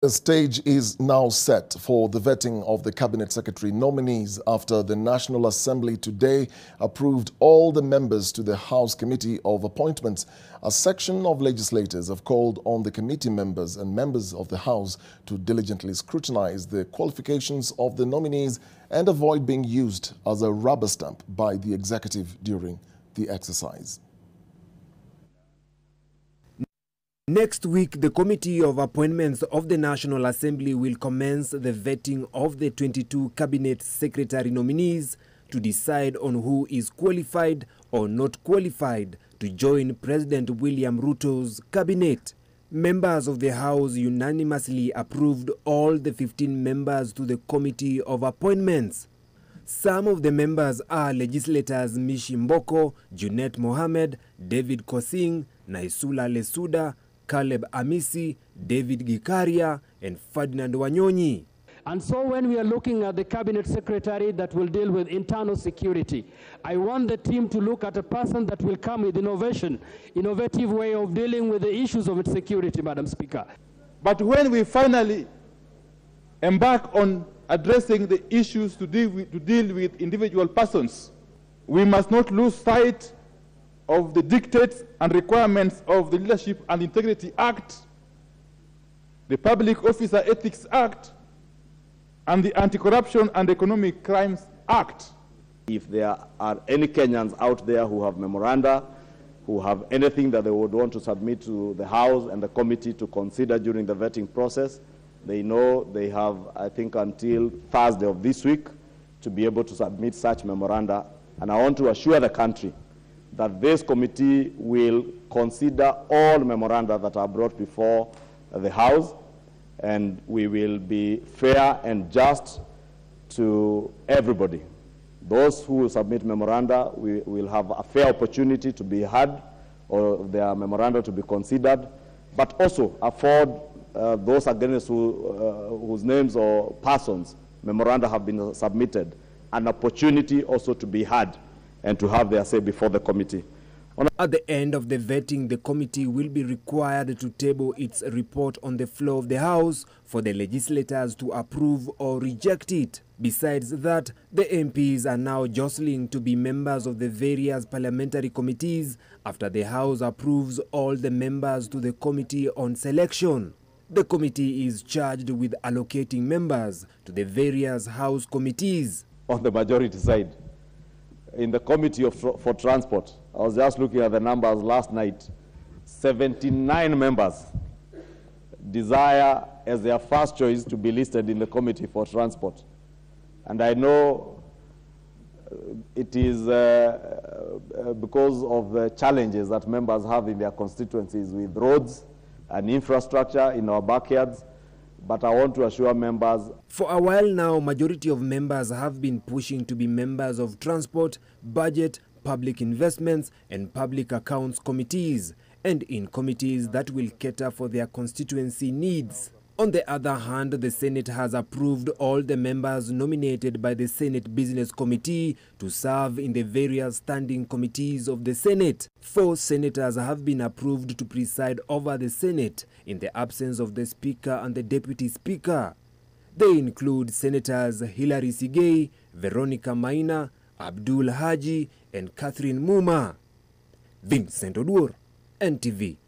The stage is now set for the vetting of the Cabinet Secretary nominees after the National Assembly today approved all the members to the House Committee of Appointments. A section of legislators have called on the committee members and members of the House to diligently scrutinize the qualifications of the nominees and avoid being used as a rubber stamp by the executive during the exercise. Next week, the Committee of Appointments of the National Assembly will commence the vetting of the 22 Cabinet Secretary nominees to decide on who is qualified or not qualified to join President William Ruto's cabinet. Members of the House unanimously approved all the 15 members to the Committee of Appointments. Some of the members are legislators Mishi Mboko, Junet Mohamed, David Kosing, Naisula Lesuda, Caleb Amisi, David Gikaria, and Ferdinand Wanyonyi. And so when we are looking at the cabinet secretary that will deal with internal security, I want the team to look at a person that will come with innovative way of dealing with the issues of its security, Madam Speaker. But when we finally embark on addressing the issues to deal with individual persons, we must not lose sight of the dictates and requirements of the Leadership and Integrity Act, the Public Officer Ethics Act, and the Anti-Corruption and Economic Crimes Act. If there are any Kenyans out there who have memoranda, who have anything that they would want to submit to the House and the committee to consider during the vetting process, they know they have, I think, until Thursday of this week to be able to submit such memoranda. And I want to assure the country that this committee will consider all memoranda that are brought before the House, and we will be fair and just to everybody. Those who will submit memoranda will have a fair opportunity to be heard or their memoranda to be considered, but also afford those against whose names or persons memoranda have been submitted an opportunity also to be heard and to have their say before the committee. At the end of the vetting, the committee will be required to table its report on the floor of the House for the legislators to approve or reject it. Besides that, the MPs are now jostling to be members of the various parliamentary committees after the House approves all the members to the Committee on Selection. The committee is charged with allocating members to the various House committees. On the majority side, in the Committee for Transport, I was just looking at the numbers last night, 79 members desire as their first choice to be listed in the Committee for Transport. And I know it is because of the challenges that members have in their constituencies with roads and infrastructure in our backyards. But I want to assure members. For a while now, majority of members have been pushing to be members of Transport, Budget, Public Investments, and Public Accounts committees, and in committees that will cater for their constituency needs. On the other hand, the Senate has approved all the members nominated by the Senate Business Committee to serve in the various standing committees of the Senate. 4 senators have been approved to preside over the Senate in the absence of the Speaker and the Deputy Speaker. They include Senators Hilary Sigei, Veronica Maina, Abdul Haji, and Catherine Muma. Vincent Oduor, NTV.